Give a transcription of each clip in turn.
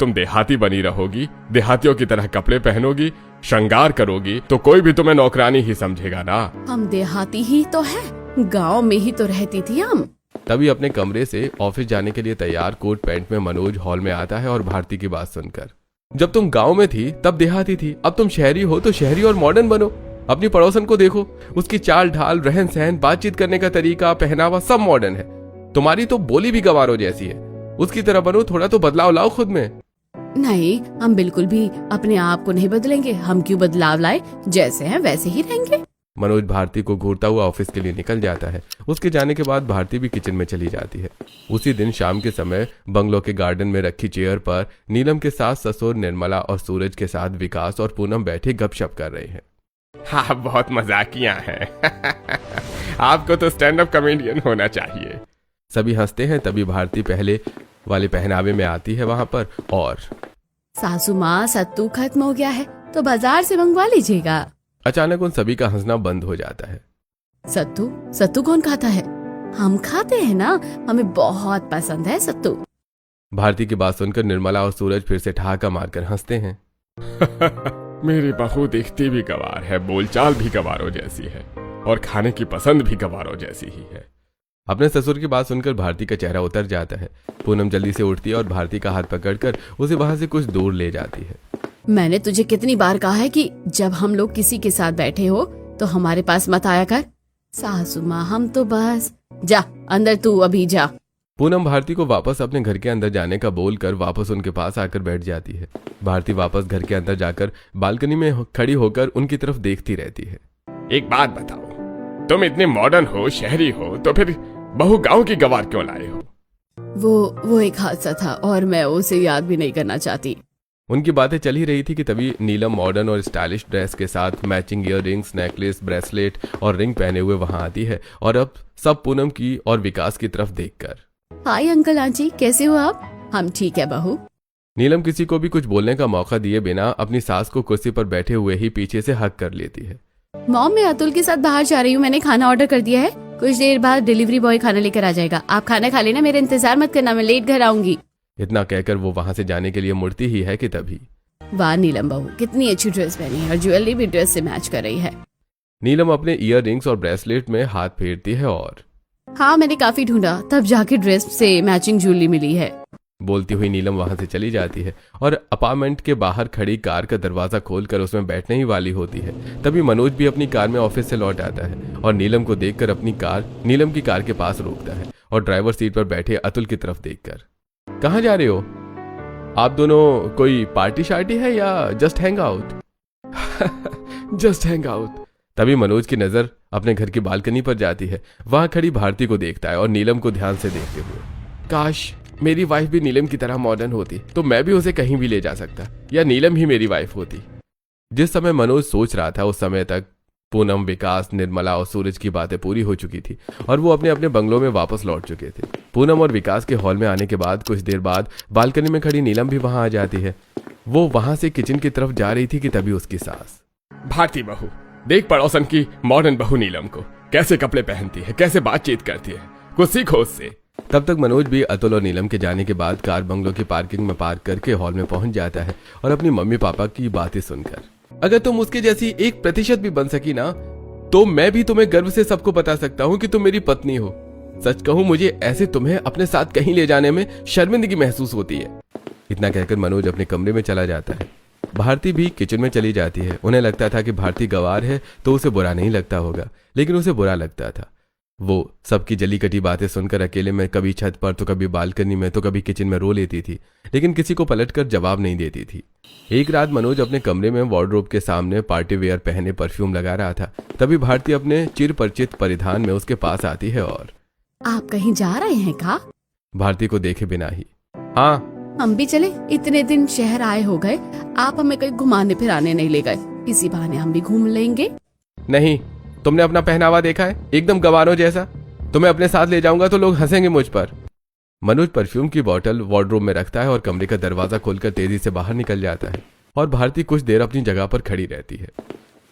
तुम देहाती बनी रहोगी, देहातियों की तरह कपड़े पहनोगी, श्रृंगार करोगी, तो कोई भी तुम्हें नौकरानी ही समझेगा ना। हम देहाती ही तो है, गांव में ही तो रहती थी हम। तभी अपने कमरे से ऑफिस जाने के लिए तैयार कोट पैंट में मनोज हॉल में आता है और भारती की बात सुनकर, जब तुम गांव में थी तब देहाती थी, अब तुम शहरी हो तो शहरी और मॉडर्न बनो। अपनी पड़ोसन को देखो, उसकी चाल ढाल, रहन सहन, बातचीत करने का तरीका, पहनावा सब मॉडर्न है। तुम्हारी तो बोली भी गवारों जैसी है, उसकी तरह बनो, थोड़ा तो बदलाव लाओ खुद में। नहीं, हम बिल्कुल भी अपने आप को नहीं बदलेंगे। हम क्यों बदलाव लाए, जैसे हैं वैसे ही रहेंगे। मनोज भारती को घूरता हुआ ऑफिस के लिए निकल जाता है। उसके जाने के बाद भारती भी किचन में चली जाती है। उसी दिन शाम के समय बंगलो के गार्डन में रखी चेयर पर नीलम के सास ससुर निर्मला और सूरज के साथ विकास और पूनम बैठे गपशप कर रहे हैं। हाँ, बहुत मजाकिया हैं। आपको तो स्टैंड अप कॉमेडियन होना चाहिए। सभी हंसते हैं। तभी भारती पहले वाले पहनावे में आती है वहां पर और सासू माँ, सत्तू खत्म हो गया है तो बाजार से मंगवा लीजिएगा। अचानक उन सभी का हंसना बंद हो जाता है। सत्तू? सत्तू कौन खाता है? हम खाते हैं ना, हमें बहुत पसंद है सत्तू। भारती की बात सुनकर निर्मला और सूरज फिर से ठहाका मारकर हंसते हैं। मेरी बहू दिखती भी गवार है, बोलचाल भी गवारों जैसी है और खाने की पसंद भी गवारों जैसी ही है। अपने ससुर की बात सुनकर भारती का चेहरा उतर जाता है। पूनम जल्दी से उठती है और भारती का हाथ पकड़कर उसे वहां से कुछ दूर ले जाती है। मैंने तुझे कितनी बार कहा है कि जब हम लोग किसी के साथ बैठे हो तो हमारे पास मत आया कर। सासू माँ, हम तो बस। जा अंदर, तू अभी जा। पूनम भारती को वापस अपने घर के अंदर जाने का बोलकर वापस उनके पास आकर बैठ जाती है। भारती वापस घर के अंदर जाकर बालकनी में खड़ी होकर उनकी तरफ देखती रहती है। एक बात बताओ, तुम इतने मॉडर्न हो, शहरी हो, तो फिर बहू गांव की गवार क्यों लाए हो? वो एक हादसा था और मैं उसे याद भी नहीं करना चाहती। उनकी बातें चल ही रही थी कि तभी नीलम मॉडर्न और स्टाइलिश ड्रेस के साथ मैचिंग ईयररिंग्स, नेकलेस, ब्रेसलेट और रिंग पहने हुए वहां आती है और अब सब पूनम की और विकास की तरफ देखकर, हाय अंकल आंटी, कैसे हो आप? हम ठीक है बहू। नीलम किसी को भी कुछ बोलने का मौका दिए बिना अपनी सास को कुर्सी पर बैठे हुए ही पीछे से हक कर लेती है। मॉम, मैं अतुल के साथ बाहर जा रही हूँ, मैंने खाना ऑर्डर कर दिया है। कुछ देर बाद डिलीवरी बॉय खाना लेकर आ जाएगा। आप खाना खा लेना, मेरा इंतजार मत करना, मैं लेट घर आऊंगी। इतना कहकर वो वहां से जाने के लिए मुड़ती ही है कि तभी, वाह नीलम बहू, कितनी अच्छी ड्रेस पहनी है और ज्वेलरी भी ड्रेस से मैच कर रही है। नीलम अपने ईयररिंग्स और ब्रेसलेट में हाथ फेरती है और हाँ, मैंने काफी ढूंढा, तब जाके ड्रेस से मैचिंग ज्वेलरी मिली है। बोलती हुई नीलम वहां से चली जाती है और अपार्टमेंट के बाहर खड़ी कार का दरवाजा खोलकर उसमें बैठने ही वाली होती है। तभी मनोज भी अपनी कार में ऑफिस से लौट आता है और नीलम को देखकर अपनी कार नीलम की कार के पास रोकता है और ड्राइवर सीट पर बैठे अतुल की तरफ देखकर, कहाँ जा रहे हो आप दोनों? कोई पार्टी शार्टी है या just hang out? Just hang out. तभी मनोज की नजर अपने घर की बालकनी पर जाती है। वहां खड़ी भारती को देखता है और नीलम को ध्यान से देखते हुए, काश मेरी वाइफ भी नीलम की तरह मॉडर्न होती तो मैं भी उसे कहीं भी ले जा सकता, या नीलम ही मेरी वाइफ होती। जिस समय मनोज सोच रहा था उस समय तक पूनम, विकास, निर्मला और सूरज की बातें पूरी हो चुकी थी और वो अपने अपने बंगलों में वापस लौट चुके थे। पूनम और विकास के हॉल में आने के बाद कुछ देर बाद बालकनी में खड़ी नीलम भी वहां आ जाती है। वो वहां से किचन की तरफ जा रही थी कि तभी उसकी सास, भारती बहू, देख पड़ोसन की मॉडर्न बहू नीलम को, कैसे कपड़े पहनती है, कैसे बातचीत करती है, कुछ सीखो उससे। तब तक मनोज भी अतुल और नीलम के जाने के बाद कार बंगलों की पार्किंग में पार्क करके हॉल में पहुंच जाता है और अपनी मम्मी पापा की बातें सुनकर, अगर तुम उसके जैसी 1% भी बन सकी ना, तो मैं भी तुम्हें गर्व से सबको बता सकता हूँ कि तुम मेरी पत्नी हो। सच कहूँ, मुझे ऐसे तुम्हें अपने साथ कहीं ले जाने में शर्मिंदगी महसूस होती है। इतना कहकर मनोज अपने कमरे में चला जाता है। भारती भी किचन में चली जाती है। उन्हें लगता था कि भारती गवार है तो उसे बुरा नहीं लगता होगा, लेकिन उसे बुरा लगता था। वो सबकी जली कटी बातें सुनकर अकेले में कभी छत पर तो कभी बालकनी में तो कभी किचन में रो लेती थी, लेकिन किसी को पलटकर जवाब नहीं देती थी। एक रात मनोज अपने कमरे में वार्डरोब के सामने पार्टी वेयर पहने परफ्यूम लगा रहा था। तभी भारती अपने चिर परिचित परिधान में उसके पास आती है और, आप कहीं जा रहे हैं का? भारती को देखे बिना ही, हाँ हम भी चले, इतने दिन शहर आए हो गए, आप हमें कहीं घुमाने फिराने नहीं ले गए, इसी बहाने हम भी घूम लेंगे। नहीं, तुमने अपना पहनावा देखा है, एकदम गवारों जैसा। तुम्हें अपने साथ ले जाऊंगा तो लोग हंसेंगे मुझ पर। मनोज परफ्यूम की बोतल वार्डरोब में रखता है और कमरे का दरवाजा खोलकर तेजी से बाहर निकल जाता है और भारती कुछ देर अपनी जगह पर खड़ी रहती है।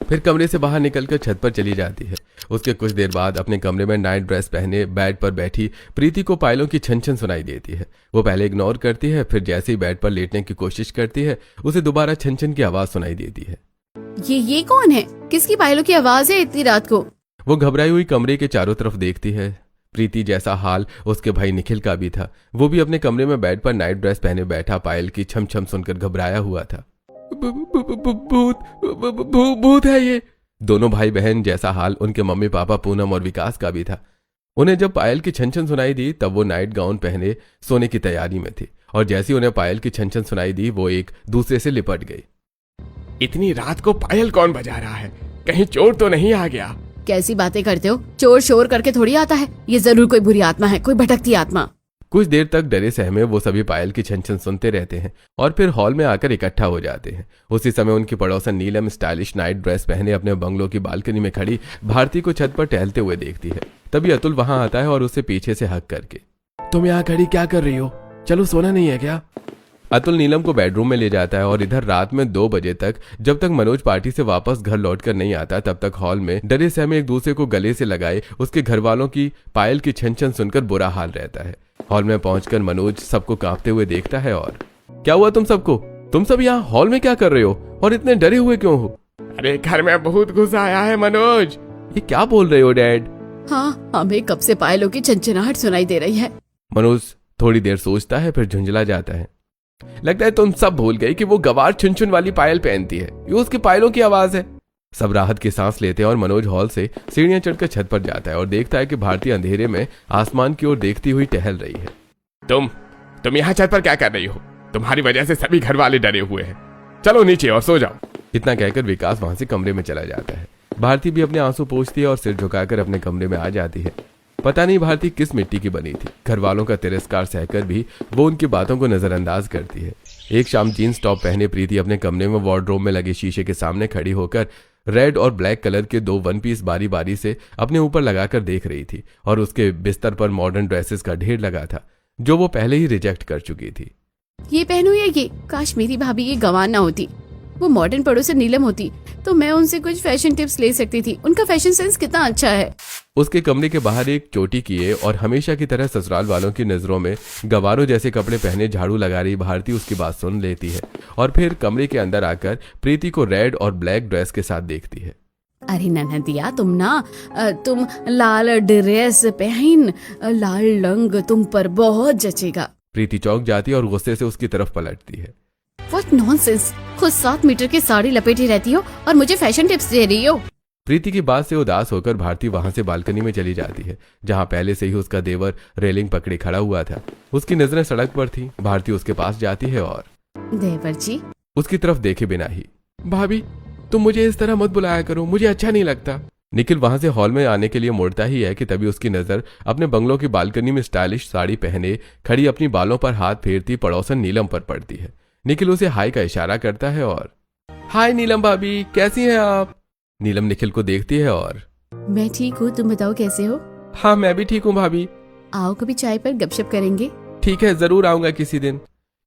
फिर कमरे से बाहर निकलकर छत पर चली जाती है। उसके कुछ देर बाद अपने कमरे में नाइट ड्रेस पहने बेड पर बैठी प्रीति को पायलों की छन छन सुनाई देती है। वो पहले इग्नोर करती है, फिर जैसे ही बेड पर लेटने की कोशिश करती है उसे दोबारा छन छन की आवाज सुनाई देती है। ये कौन है? किसकी पायलों की आवाज है इतनी रात को? वो घबराई हुई कमरे के चारों तरफ देखती है। प्रीति जैसा हाल उसके भाई निखिल का भी था। वो भी अपने कमरे में बेड पर नाइट ड्रेस पहने बैठा पायल की छम छम सुनकर घबराया हुआ था। भूत है ये। दोनों भाई बहन जैसा हाल उनके मम्मी पापा पूनम और विकास का भी था। उन्हें जब पायल की छन छन सुनाई दी तब वो नाइट गाउन पहने सोने की तैयारी में थी, और जैसे उन्हें पायल की छन छन सुनाई दी वो एक दूसरे से लिपट गई। इतनी रात को पायल कौन बजा रहा है? कहीं चोर तो नहीं आ गया? कैसी बातें करते हो? चोर शोर करके थोड़ी आता है। ये जरूर कोई बुरी आत्मा है, कोई भटकती आत्मा। कुछ देर तक डरे सहमे वो सभी पायल की छन छन सुनते रहते हैं और फिर हॉल में आकर इकट्ठा हो जाते हैं। उसी समय उनकी पड़ोसन नीलम स्टाइलिश नाइट ड्रेस पहने अपने बंगलों की बालकनी में खड़ी भारती को छत पर टहलते हुए देखती है। तभी अतुल वहां आता है और उसे पीछे से हक करके, तुम यहाँ खड़ी क्या कर रही हो? चलो सोना नहीं है क्या? अतुल नीलम को बेडरूम में ले जाता है और इधर रात में 2 बजे तक जब तक मनोज पार्टी से वापस घर लौटकर नहीं आता तब तक हॉल में डरे सहमे एक दूसरे को गले से लगाए उसके घर वालों की पायल की छन छन सुनकर बुरा हाल रहता है। हॉल में पहुंचकर मनोज सबको कांपते हुए देखता है और, क्या हुआ तुम सबको? तुम सब यहाँ हॉल में क्या कर रहे हो और इतने डरे हुए क्यों हो? अरे घर में बहुत गुस्सा आया है मनोज। ये क्या बोल रहे हो डैड? हाँ, हमें कब से पायलों की छनछनाहट सुनाई दे रही है। मनोज थोड़ी देर सोचता है फिर झुंझला जाता है। लगता है तुम सब भूल गए कि वो गवार छुन छुन वाली पायल पहनती है। ये उसकी पायलों की आवाज है। सब राहत की सांस लेते हैं और मनोज हॉल से सीढ़ियां चढ़कर छत पर जाता है और देखता है कि भारती अंधेरे में आसमान की ओर देखती हुई टहल रही है। तुम यहाँ छत पर क्या कर रही हो? तुम्हारी वजह से सभी घर वाले डरे हुए हैं। चलो नीचे और सो जाओ। इतना कहकर विकास वहां से कमरे में चला जाता है। भारती भी अपने आंसू पोंछती है और सिर झुकाकर अपने कमरे में आ जाती है। पता नहीं भारती किस मिट्टी की बनी थी। घर वालों का तिरस्कार सहकर भी वो उनकी बातों को नजरअंदाज करती है। एक शाम जीन्स टॉप पहने प्रीति अपने कमरे में वार्डरोब में लगे शीशे के सामने खड़ी होकर रेड और ब्लैक कलर के 2 वन पीस बारी बारी से अपने ऊपर लगाकर देख रही थी और उसके बिस्तर पर मॉडर्न ड्रेसेस का ढेर लगा था जो वो पहले ही रिजेक्ट कर चुकी थी। ये पहनूं या ये? काश मेरी भाभी ये गंवार ना होती। वो मॉडर्न पड़ोसन नीलम होती तो मैं उनसे कुछ फैशन टिप्स ले सकती थी। उनका फैशन सेंस कितना अच्छा है। उसके कमरे के बाहर एक चोटी किए और हमेशा की तरह ससुराल वालों की नजरों में गवारों जैसे कपड़े पहने झाड़ू लगा रही भारती उसकी बात सुन लेती है और फिर कमरे के अंदर आकर प्रीति को रेड और ब्लैक ड्रेस के साथ देखती है। अरे ननदिया, तुम लाल ड्रेस पहन, लाल रंग तुम पर बहुत जचेगा। प्रीति चौंक जाती है और गुस्से से उसकी तरफ पलटती है। What nonsense! खुद 7 मीटर की साड़ी लपेटी रहती हो और मुझे फैशन टिप्स दे रही हो। प्रीति की बात से उदास होकर भारती वहां से बालकनी में चली जाती है जहां पहले से ही उसका देवर रेलिंग पकड़े खड़ा हुआ था। उसकी नजरें सड़क पर थी। भारती उसके पास जाती है और देवर जी उसकी तरफ देखे बिना ही, भाभी तुम मुझे इस तरह मत बुलाया करो, मुझे अच्छा नहीं लगता। निखिल वहां से हॉल में आने के लिए मुड़ता ही है कि तभी उसकी नजर अपने बंगलों की बालकनी में स्टाइलिश साड़ी पहने खड़ी अपनी बालों पर हाथ फेरती पड़ोसन नीलम पर पड़ती है। निखिल उसे हाय का इशारा करता है और, हाय नीलम भाभी, कैसी हैं आप? नीलम निखिल को देखती है और, मैं ठीक हूँ, तुम बताओ कैसे हो? हाँ मैं भी ठीक हूँ भाभी। आओ कभी चाय पर गपशप करेंगे। ठीक है, जरूर आऊंगा किसी दिन।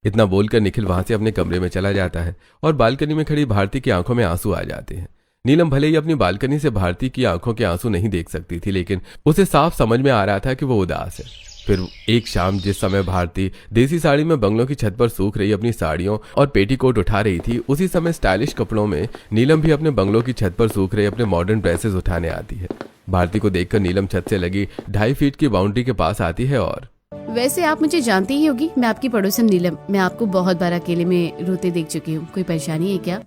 इतना बोलकर निखिल वहां से अपने कमरे में चला जाता है और बालकनी में खड़ी भारती की आंखों में आंसू आ जाते हैं। नीलम भले ही अपनी बालकनी से भारती की आंखों के आंसू नहीं देख सकती थी, लेकिन उसे साफ समझ में आ रहा था कि वो उदास है। फिर एक शाम जिस समय भारती देसी साड़ी में बंगलों की छत पर सूख रही अपनी साड़ियों और पेटीकोट उठा रही थी, उसी समय स्टाइलिश कपड़ों में नीलम भी अपने बंगलों की छत पर सूख रहे अपने मॉडर्न ड्रेसेस उठाने आती है। भारती को देखकर नीलम छत से लगी 2.5 फीट की बाउंड्री के पास आती है और, वैसे आप मुझे जानती ही होगी, मैं आपकी पड़ोसन नीलम। मैं आपको बहुत बार अकेले में रोते देख चुकी हूँ। कोई परेशानी है क्या?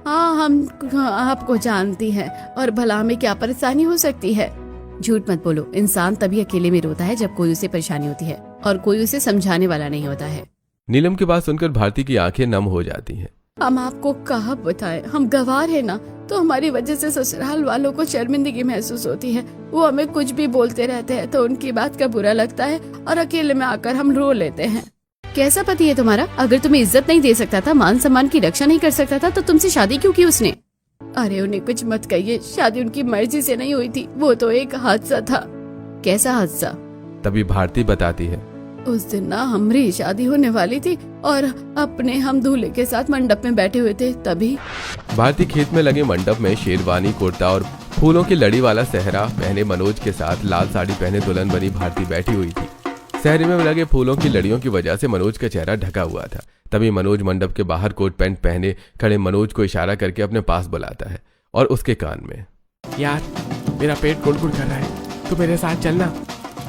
हाँ, हम आपको जानती हैं और भला हमें क्या परेशानी हो सकती है? झूठ मत बोलो। इंसान तभी अकेले में रोता है जब कोई उसे परेशानी होती है और कोई उसे समझाने वाला नहीं होता है। नीलम की बात सुनकर भारती की आंखें नम हो जाती हैं। हम आपको कहाँ बताएं, हम गवार है ना, तो हमारी वजह से ससुराल वालों को शर्मिंदगी महसूस होती है। वो हमें कुछ भी बोलते रहते हैं तो उनकी बात का बुरा लगता है और अकेले में आकर हम रो लेते हैं। कैसा पति है तुम्हारा? अगर तुम्हें इज्जत नहीं दे सकता था, मान सम्मान की रक्षा नहीं कर सकता था, तो तुमसे शादी क्यों की उसने? अरे उन्हें कुछ मत कहिए, शादी उनकी मर्जी से नहीं हुई थी, वो तो एक हादसा था। कैसा हादसा? तभी भारती बताती है, उस दिन ना हमारी शादी होने वाली थी और अपने हम दूल्हे के साथ मंडप में बैठे हुए थे, तभी भारती खेत में लगे मंडप में शेरवानी, कुर्ता और फूलों की लड़ी वाला सेहरा पहने मनोज के साथ लाल साड़ी पहने दुल्हन बनी भारती बैठी हुई थी। सेहरे में लगे फूलों की लड़ियों की वजह से मनोज का चेहरा ढका हुआ था। तभी मनोज मंडप के बाहर कोट पैंट पहने खड़े मनोज को इशारा करके अपने पास बुलाता है और उसके कान में, यार मेरा पेट गुड़गुड़ कर रहा है, तू मेरे साथ चलना।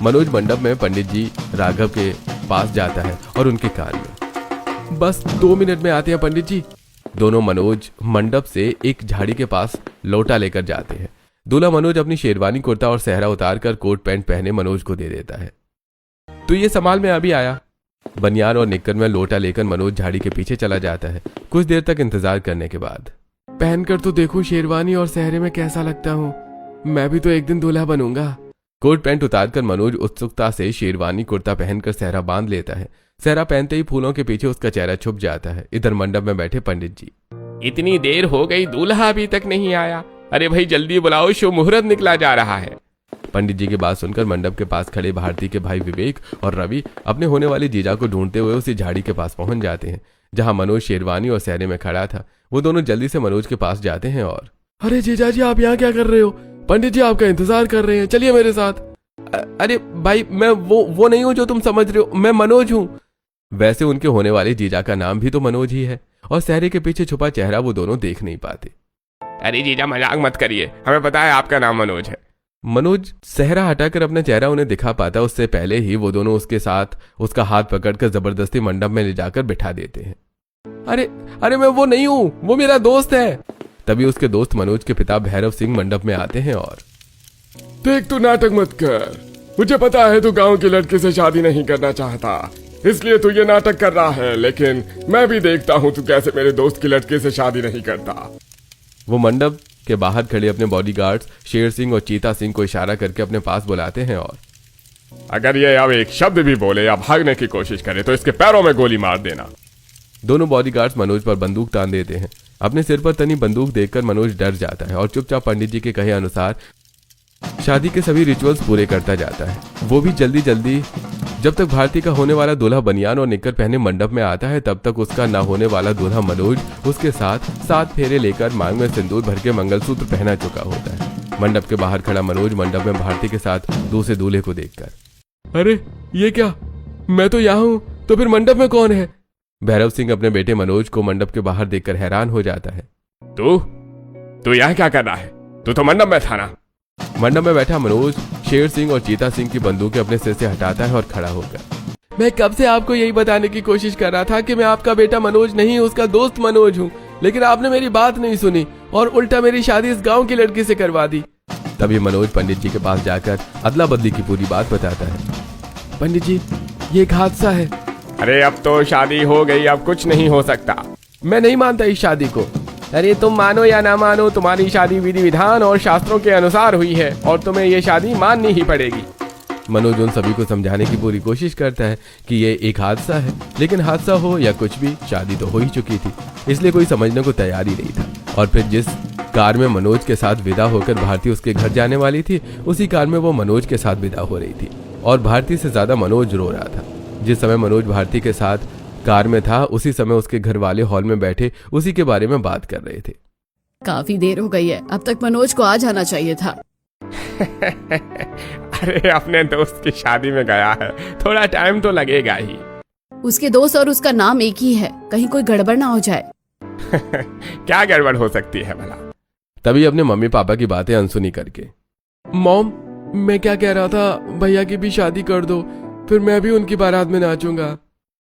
मनोज मंडप में पंडित जी राघव के पास जाता है और उनके कान में, बस 2 मिनट में आते हैं पंडित जी। दोनों मनोज मंडप से एक झाड़ी के पास लोटा लेकर जाते हैं। दूल्हा मनोज अपनी शेरवानी, कुर्ता और सेहरा उतारकर कोट पैंट पहने मनोज को दे देता है। तो ये संभाल में अभी आया। बनियान और निक्कर में लोटा लेकर मनोज झाड़ी के पीछे चला जाता है। कुछ देर तक इंतजार करने के बाद, पहनकर तो देखूं शेरवानी और सेहरे में कैसा लगता हूँ, मैं भी तो एक दिन दूल्हा बनूंगा। कोट पैंट उतारकर मनोज उत्सुकता से शेरवानी कुर्ता पहनकर सेहरा बांध लेता है। सेहरा पहनते ही फूलों के पीछे उसका चेहरा छुप जाता है। इधर मंडप में बैठे पंडित जी, इतनी देर हो गई, दूल्हा अभी तक नहीं आया। अरे भाई जल्दी बुलाओ, शुभ मुहूर्त निकला जा रहा है। पंडित जी की बात सुनकर मंडप के पास खड़े भारती के भाई विवेक और रवि अपने होने वाली जीजा को ढूंढते हुए उसी झाड़ी के पास पहुंच जाते हैं जहां मनोज शेरवानी और सेहरे में खड़ा था। वो दोनों जल्दी से मनोज के पास जाते हैं और, अरे जीजा जी आप यहाँ क्या कर रहे हो? पंडित जी आपका इंतजार कर रहे हैं, चलिए मेरे साथ। अरे भाई मैं वो नहीं हूं जो तुम समझ रहे हो, मैं मनोज हूं। वैसे उनके होने वाले जीजा का नाम भी तो मनोज ही है और सेहरे के पीछे छुपा चेहरा वो दोनों देख नहीं पाते। अरे जीजा मजाक मत करिए, हमें पता है आपका नाम मनोज है। मनोज सेहरा हटाकर अपना चेहरा उन्हें दिखा पाता उससे पहले ही वो दोनों उसके साथ उसका हाथ पकड़कर जबरदस्ती मंडप में ले जाकर बिठा देते हैं। अरे मैं वो नहीं हूँ, वो मेरा दोस्त है। तभी उसके दोस्त मनोज के पिता भैरव सिंह मंडप में आते हैं और, देख तू नाटक मत कर, मुझे पता है तू गांव की लड़की से शादी नहीं करना चाहता, इसलिए तू ये नाटक कर रहा है, लेकिन मैं भी देखता हूँ तू कैसे मेरे दोस्त की लड़की से शादी नहीं करता। वो मंडप के बाहर खड़े अपने बॉडीगार्ड्स शेर सिंह और चीता सिंह को इशारा करके अपने पास बुलाते हैं और, अगर ये अब एक शब्द भी बोले या भागने की कोशिश करे तो इसके पैरों में गोली मार देना। दोनों बॉडीगार्ड्स मनोज पर बंदूक तान देते हैं। अपने सिर पर तनी बंदूक देखकर मनोज डर जाता है और चुपचाप पंडित जी के कहे अनुसार शादी के सभी रिचुअल्स पूरे करता जाता है। वो भी जल्दी जल्दी। जब तक भारती का होने वाला दूल्हा बनियान और निक्कर पहने मंडप में आता है तब तक उसका ना होने वाला दूल्हा मनोज उसके साथ 7 फेरे लेकर मांग में सिंदूर भर के मंगलसूत्र पहना चुका होता है। मंडप के बाहर खड़ा मनोज मंडप में भारती के साथ दूसरे दूल्हे को देखकर, अरे ये क्या, मैं तो यहाँ हूँ, तो फिर मंडप में कौन है? भैरव सिंह अपने बेटे मनोज को मंडप के बाहर देखकर हैरान हो जाता है। तू यहाँ क्या कर रहा है? तू तो मंडप में था ना। मंडप में बैठा मनोज शेर सिंह और चीता सिंह की बंदूकें अपने सिर से हटाता है और खड़ा होकर, मैं कब से आपको यही बताने की कोशिश कर रहा था कि मैं आपका बेटा मनोज नहीं, उसका दोस्त मनोज हूँ, लेकिन आपने मेरी बात नहीं सुनी और उल्टा मेरी शादी इस गांव की लड़की से करवा दी। तभी मनोज पंडित जी के पास जाकर अदला बदली की पूरी बात बताता है। पंडित जी ये एक हादसा है। अरे अब तो शादी हो गई, अब कुछ नहीं हो सकता। मैं नहीं मानता इस शादी को। अरे तुम मानो या ना मानो, तुम्हारी शादी विधि विधान और शास्त्रों के अनुसार हुई है और तुम्हें ये शादी माननी ही पड़ेगी। मनोज उन सभी को समझाने की पूरी कोशिश करता है कि ये एक हादसा है, लेकिन हादसा हो या कुछ भी, शादी तो हो ही चुकी थी, इसलिए कोई समझने को तैयार ही नहीं था। और फिर जिस कार में मनोज के साथ विदा होकर भारती उसके घर जाने वाली थी, उसी कार में वो मनोज के साथ विदा हो रही थी और भारती से ज्यादा मनोज रो रहा था। जिस समय मनोज भारती के साथ कार में था उसी समय उसके घर वाले हॉल में बैठे उसी के बारे में बात कर रहे थे। काफी देर हो गई है, अब तक मनोज को आ जाना चाहिए था। अरे अपने दोस्त की शादी में गया है, थोड़ा टाइम तो लगेगा ही। उसके दोस्त और उसका नाम एक ही है, कहीं कोई गड़बड़ ना हो जाए। क्या गड़बड़ हो सकती है भला? तभी अपने मम्मी पापा की बातें अनसुनी करके, मॉम मैं क्या कह रहा था, भैया की भी शादी कर दो, फिर मैं भी उनकी बारात में नाचूंगा।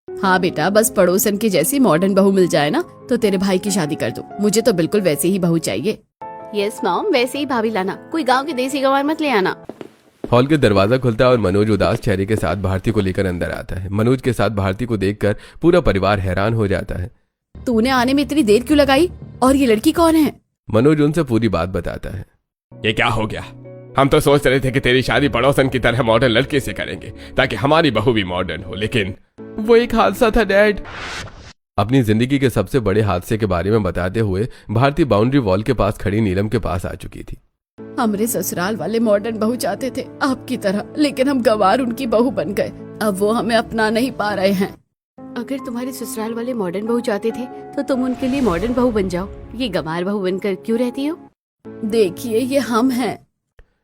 हाँ बेटा, बस पड़ोसन की जैसी मॉडर्न बहू मिल जाए ना तो तेरे भाई की शादी कर दो। मुझे तो बिल्कुल वैसी ही बहू चाहिए। यस मॉम, वैसे ही भाभी लाना, कोई गांव की देसी गंवार मत ले आना। हॉल के दरवाजा खुलता है और मनोज उदास चेहरे के साथ भारती को लेकर अंदर आता है। मनोज के साथ भारती को देखकर पूरा परिवार हैरान हो जाता है। तूने आने में इतनी देर क्यों लगाई और ये लड़की कौन है? मनोज उनसे पूरी बात बताता है। ये क्या हो गया? हम तो सोच रहे थे कि तेरी शादी पड़ोसन की तरह मॉडर्न लड़के से करेंगे ताकि हमारी बहू भी मॉडर्न हो, लेकिन वो एक हादसा था डैड। अपनी जिंदगी के सबसे बड़े हादसे के बारे में बताते हुए भारती बाउंड्री वॉल के पास खड़ी नीलम के पास आ चुकी थी। हमरे ससुराल वाले मॉडर्न बहू चाहते थे आपकी तरह, लेकिन हम गंवार उनकी बहू बन गए। अब वो हमें अपना नहीं पा रहे हैं। अगर तुम्हारे ससुराल वाले मॉडर्न बहू चाहते थे तो तुम उनके लिए मॉडर्न बहू बन जाओ, ये गंवार बहू बनकर क्यों रहती हो? देखिए ये हम हैं।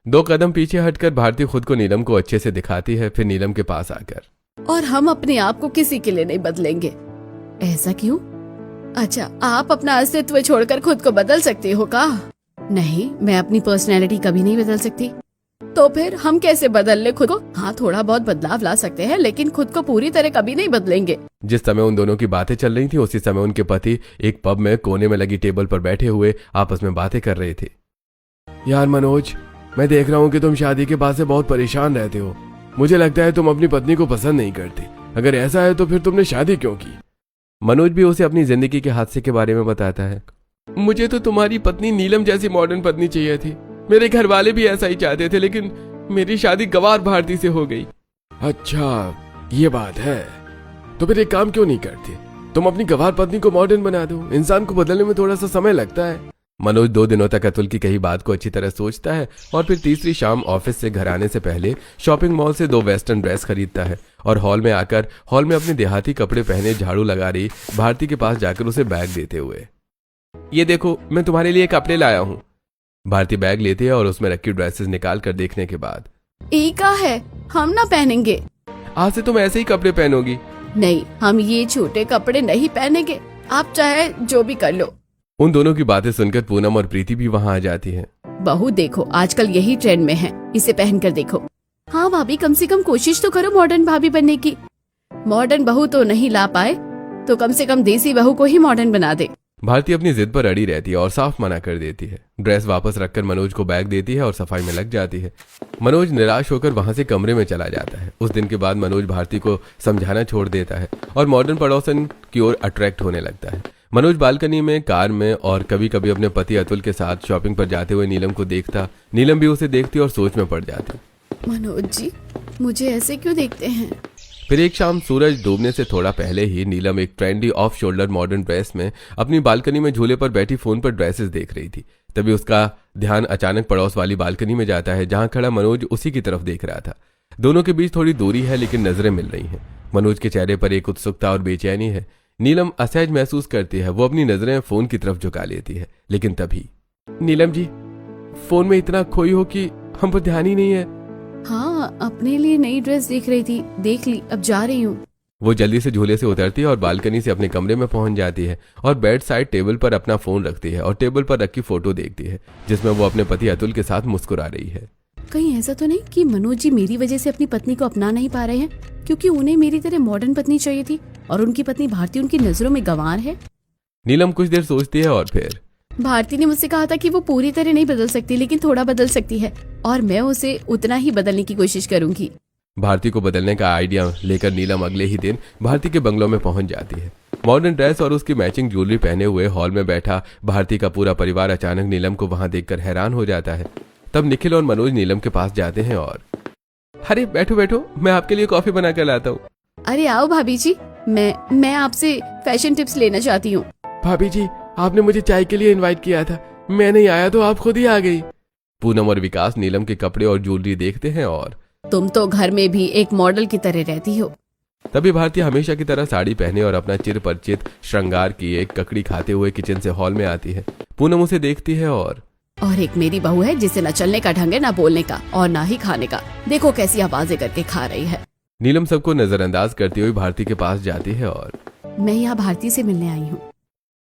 2 कदम पीछे हटकर भारती खुद को नीलम को अच्छे से दिखाती है, फिर नीलम के पास आकर, और हम अपने आप को किसी के लिए नहीं बदलेंगे। ऐसा क्यों? अच्छा, आप अपना अस्तित्व छोड़कर खुद को बदल सकते हो का? नहीं, मैं अपनी पर्सनैलिटी कभी नहीं बदल सकती। तो फिर हम कैसे बदल ले खुद को? हाँ, थोड़ा बहुत बदलाव ला सकते हैं, लेकिन खुद को पूरी तरह कभी नहीं बदलेंगे। जिस समय उन दोनों की बातें चल रही थी उसी समय उनके पति एक पब में कोने में लगी टेबल पर बैठे हुए आपस में बातें कर रहे थे। यार मनोज, मैं देख रहा हूँ कि तुम शादी के बाद से बहुत परेशान रहते हो। मुझे लगता है तुम अपनी पत्नी को पसंद नहीं करते। अगर ऐसा है तो फिर तुमने शादी क्यों की? मनोज भी उसे अपनी जिंदगी के हादसे के बारे में बताता है। मुझे तो तुम्हारी पत्नी नीलम जैसी मॉडर्न पत्नी चाहिए थी। मेरे घर वाले भी ऐसा ही चाहते थे, लेकिन मेरी शादी गंवार भारती से हो गई। अच्छा, ये बात है। तो फिर एक काम क्यों नहीं करते? तुम अपनी गंवार पत्नी को मॉडर्न बना दो। इंसान को बदलने में थोड़ा सा समय लगता है। मनोज 2 दिनों तक अतुल की कही बात को अच्छी तरह सोचता है और फिर तीसरी शाम ऑफिस से घर आने से पहले शॉपिंग मॉल से 2 वेस्टर्न ड्रेस खरीदता है और हॉल में आकर हॉल में अपने देहाती कपड़े पहने झाड़ू लगा रही भारती के पास जाकर उसे बैग देते हुए, ये देखो, मैं तुम्हारे लिए कपड़े लाया हूँ। भारती बैग लेती है और उसमें रखी ड्रेसेस निकाल कर देखने के बाद, ई का है, हम ना पहनेंगे। आज से तुम ऐसे ही कपड़े पहनोगी? नहीं, हम ये छोटे कपड़े नहीं पहनेंगे। आप चाहे जो भी कर लो। उन दोनों की बातें सुनकर पूनम और प्रीति भी वहां आ जाती हैं। बहू देखो, आजकल यही ट्रेंड में है, इसे पहनकर देखो। हाँ भाभी, कम से कम कोशिश तो करो मॉडर्न भाभी बनने की। मॉडर्न बहू तो नहीं ला पाए तो कम से कम देसी बहू को ही मॉडर्न बना दे। भारती अपनी जिद पर अड़ी रहती है और साफ मना कर देती है। ड्रेस वापस रखकर मनोज को बैग देती है और सफाई में लग जाती है। मनोज निराश होकर वहां से कमरे में चला जाता है। उस दिन के बाद मनोज भारती को समझाना छोड़ देता है और मॉडर्न पड़ोसन की ओर अट्रैक्ट होने लगता है। मनोज बालकनी में, कार में और कभी कभी अपने पति अतुल के साथ शॉपिंग पर जाते हुए नीलम को देखता। नीलम भी उसे देखती और सोच में पड़ जाती। मनोज जी, मुझे ऐसे क्यों देखते हैं? फिर एक शाम सूरज डूबने से थोड़ा पहले ही नीलम एक trendy off shoulder modern dress में अपनी बालकनी में झूले पर बैठी फोन पर ड्रेसेस देख रही थी। तभी उसका ध्यान अचानक पड़ोस वाली बालकनी में जाता है जहां खड़ा मनोज उसी की तरफ देख रहा था। दोनों के बीच थोड़ी दूरी है लेकिन नजरें मिल रही हैं। मनोज के चेहरे पर एक उत्सुकता और बेचैनी है। नीलम असहज महसूस करती है। वो अपनी नजरें फोन की तरफ झुका लेती है, लेकिन तभी, नीलम जी, फोन में इतना खोई हो कि हम पर ध्यान ही नहीं है। हाँ, अपने लिए नई ड्रेस देख रही थी, देख ली, अब जा रही हूँ। वो जल्दी से झूले से उतरती है और बालकनी से अपने कमरे में पहुंच जाती है और बेड साइड टेबल पर अपना फोन रखती है और टेबल पर रखी फोटो देखती है जिसमें वो अपने पति अतुल के साथ मुस्कुरा रही है। कहीं ऐसा तो नहीं कि मनोज जी मेरी वजह से अपनी पत्नी को अपना नहीं पा रहे हैं, क्योंकि उन्हें मेरी तरह मॉडर्न पत्नी चाहिए थी और उनकी पत्नी भारती उनकी नजरों में गंवार है। नीलम कुछ देर सोचती है और फिर, भारती ने मुझसे कहा था कि वो पूरी तरह नहीं बदल सकती लेकिन थोड़ा बदल सकती है और मैं उसे उतना ही बदलने की कोशिश करूंगी। भारती को बदलने का आइडिया लेकर नीलम अगले ही दिन भारती के बंगलों में पहुंच जाती है। मॉडर्न ड्रेस और उसकी मैचिंग ज्वेलरी पहने हुए हॉल में बैठा भारती का पूरा परिवार अचानक नीलम को वहां देखकर हैरान हो जाता है। तब निखिल और मनोज नीलम के पास जाते हैं और, अरे बैठो बैठो, मैं आपके लिए कॉफी बना कर लाता हूँ। अरे आओ भाभी जी, मैं आपसे फैशन टिप्स लेना चाहती हूँ। भाभी जी, आपने मुझे चाय के लिए इनवाइट किया था, मैं नहीं आया तो आप खुद ही आ गई। पूनम और विकास नीलम के कपड़े और ज्वेलरी देखते हैं और, तुम तो घर में भी एक मॉडल की तरह रहती हो। तभी भारती हमेशा की तरह साड़ी पहने और अपना चिर परिचित श्रृंगार की एक ककड़ी खाते हुए किचन से हॉल में आती है। पूनम उसे देखती है और एक मेरी बहू है जिसे न चलने का ढंग है, न बोलने का और न ही खाने का। देखो कैसी आवाजें करके खा रही है। नीलम सबको नजरअंदाज करती हुई भारती के पास जाती है और, मैं यहाँ भारती से मिलने आई हूँ।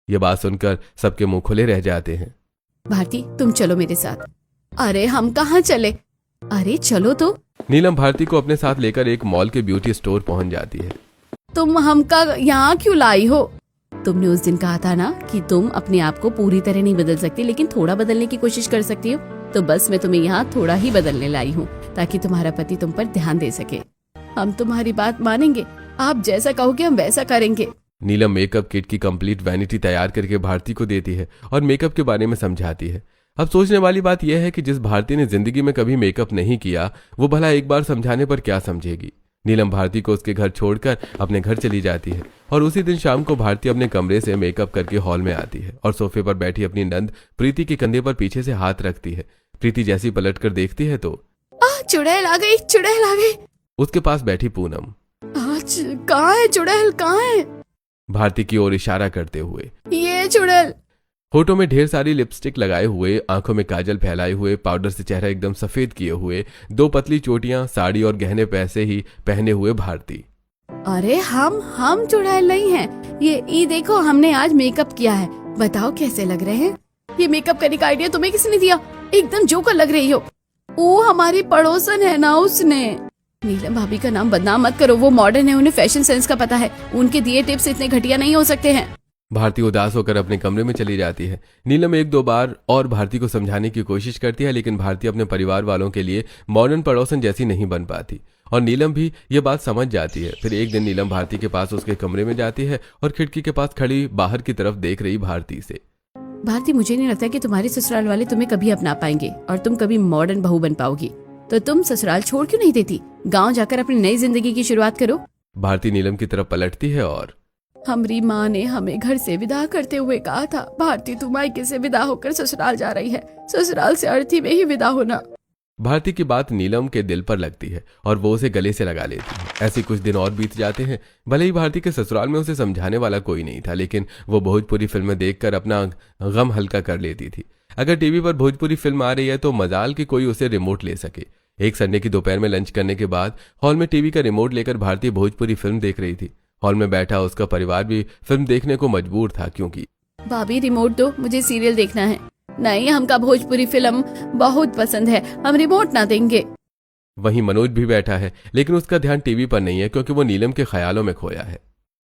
ये बात सुनकर सबके मुंह खुले रह जाते हैं। भारती, तुम चलो मेरे साथ। अरे हम कहाँ चले? अरे चलो तो। नीलम भारती को अपने साथ लेकर एक मॉल के ब्यूटी स्टोर पहुंच जाती है। तुम हमका यहाँ क्यों लाई हो? तुमने उस दिन कहा था ना कि तुम अपने आप को पूरी तरह नहीं बदल सकती लेकिन थोड़ा बदलने की कोशिश कर सकती हो, तो बस मैं तुम्हें यहाँ थोड़ा ही बदलने लाई हूँ ताकि तुम्हारा पति तुम पर ध्यान दे सके। हम तुम्हारी बात मानेंगे, आप जैसा कहोगे हम वैसा करेंगे। नीलम मेकअप किट की कंप्लीट वैनिटी तैयार करके भारती को देती है और मेकअप के बारे में समझाती है। अब सोचने वाली बात यह है कि जिस भारती ने जिंदगी में कभी मेकअप नहीं किया वो भला एक बार समझाने पर क्या समझेगी। नीलम भारती को उसके घर छोड़कर अपने घर चली जाती है और उसी दिन शाम को भारती अपने कमरे से मेकअप करके हॉल में आती है और सोफे पर बैठी अपनी नंद प्रीति के कंधे पर पीछे से हाथ रखती है। प्रीति जैसी पलट कर देखती है तो चुड़ैल आ गई, चुड़ैल आ गई। उसके पास बैठी पूनम। कहाँ है चुड़ैल, कहाँ है? भारती की ओर इशारा करते हुए। ये चुड़ैल। होठों में ढेर सारी लिपस्टिक लगाए हुए, आंखों में काजल फैलाए हुए, पाउडर से चेहरा एकदम सफेद किए हुए, 2 पतली चोटियां, साड़ी और गहने पैसे ही पहने हुए भारती। अरे हम चुड़ैल नहीं हैं। ये देखो, हमने आज मेकअप किया है। बताओ कैसे लग रहे हैं? ये मेकअप करने का आइडिया तुम्हें किसने दिया? एकदम जोकर लग रही हो। वो हमारी पड़ोसन है ना, उसने। नीलम भाभी का नाम बदनाम मत करो, वो मॉडर्न है, उन्हें फैशन सेंस का पता है। उनके दिए टिप्स इतने घटिया नहीं हो सकते हैं। भारती उदास होकर अपने कमरे में चली जाती है। नीलम 1-2 बार और भारती को समझाने की कोशिश करती है, लेकिन भारती अपने परिवार वालों के लिए मॉडर्न पड़ोसन जैसी नहीं बन पाती और नीलम भी ये बात समझ जाती है। फिर एक दिन नीलम भारती के पास उसके कमरे में जाती है और खिड़की के पास खड़ी बाहर की तरफ देख रही भारती से। भारती, मुझे नहीं लगता कि तुम्हारे ससुराल वाले तुम्हें कभी अपना पाएंगे और तुम कभी मॉडर्न बहू बन पाओगी। तो तुम ससुराल छोड़ क्यों नहीं देती? गाँव जाकर अपनी नई जिंदगी की शुरुआत करो। भारती नीलम की तरफ पलटती है और हमारी माँ ने हमें घर से विदा करते हुए कहा था, भारती तू मायके से विदा होकर ससुराल जा रही है। ससुराल से अर्थी में ही विदा होना। भारती की बात नीलम के दिल पर लगती है और वो उसे गले से लगा लेती है। ऐसे कुछ दिन और बीत जाते हैं। भले ही भारती के ससुराल में उसे समझाने वाला कोई नहीं था, लेकिन वो भोजपुरी फिल्में देखकर अपना गम हल्का कर लेती थी। अगर टीवी पर भोजपुरी फिल्म आ रही है तो मजाल कि कोई उसे रिमोट ले सके। एक संडे की दोपहर में लंच करने के बाद हॉल में टीवी का रिमोट लेकर भारती भोजपुरी फिल्म देख रही थी। हॉल में बैठा उसका परिवार भी फिल्म देखने को मजबूर था, क्योंकि भाभी रिमोट दो, मुझे सीरियल देखना है। नहीं, हमका भोजपुरी फिल्म बहुत पसंद है, हम रिमोट ना देंगे। वहीं मनोज भी बैठा है, लेकिन उसका ध्यान टीवी पर नहीं है, क्योंकि वो नीलम के ख्यालों में खोया है।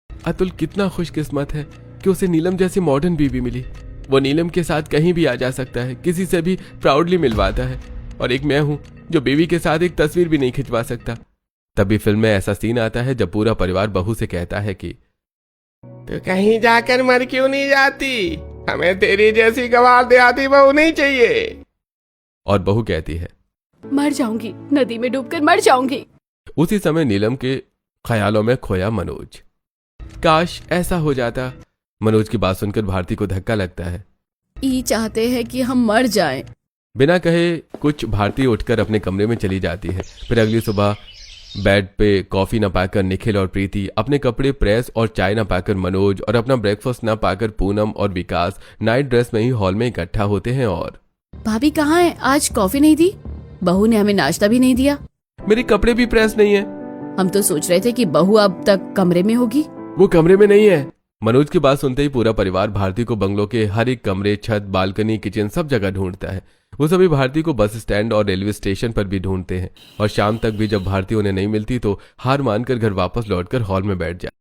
अतुल कितना खुशकिस्मत है कि उसे नीलम जैसी मॉडर्न बीवी मिली। वो नीलम के साथ कहीं भी आ जा सकता है, किसी से भी प्राउडली मिलवाता है, और एक मैं हूँ जो बीवी के साथ एक तस्वीर भी नहीं खिंचवा सकता। तभी फिल्म में ऐसा सीन आता है जब पूरा परिवार बहू से कहता है कि तो कहीं जाकर मर क्यों नहीं जाती? हमें तेरी जैसी गवार देहाती बहू नहीं चाहिए। और बहू कहती है, मर जाऊंगी, नदी में डूबकर मर जाऊंगी। उसी समय नीलम के ख्यालों में खोया मनोज। काश ऐसा हो जाता। मनोज की बात सुनकर भारती को धक्का लगता है। ये चाहते हैं कि हम मर जाएं। बिना कहे कुछ भारती उठकर अपने कमरे में चली जाती है। फिर अगली सुबह बेड पे कॉफी न पाकर निखिल और प्रीति, अपने कपड़े प्रेस और चाय न पाकर मनोज, और अपना ब्रेकफास्ट न पाकर पूनम और विकास नाइट ड्रेस में ही हॉल में इकट्ठा होते हैं। और भाभी कहाँ है? आज कॉफी नहीं दी, बहू ने हमें नाश्ता भी नहीं दिया। मेरे कपड़े भी प्रेस नहीं है। हम तो सोच रहे थे कि बहू अब तक कमरे में होगी। वो कमरे में नहीं है। मनोज की बात सुनते ही पूरा परिवार भारती को बंगलों के हर एक कमरे, छत, बालकनी, किचन सब जगह ढूंढता है। वो सभी भारती को बस स्टैंड और रेलवे स्टेशन पर भी ढूंढते हैं, और शाम तक भी जब भारती उन्हें नहीं मिलती तो हार मानकर घर वापस लौटकर हॉल में बैठ जाते।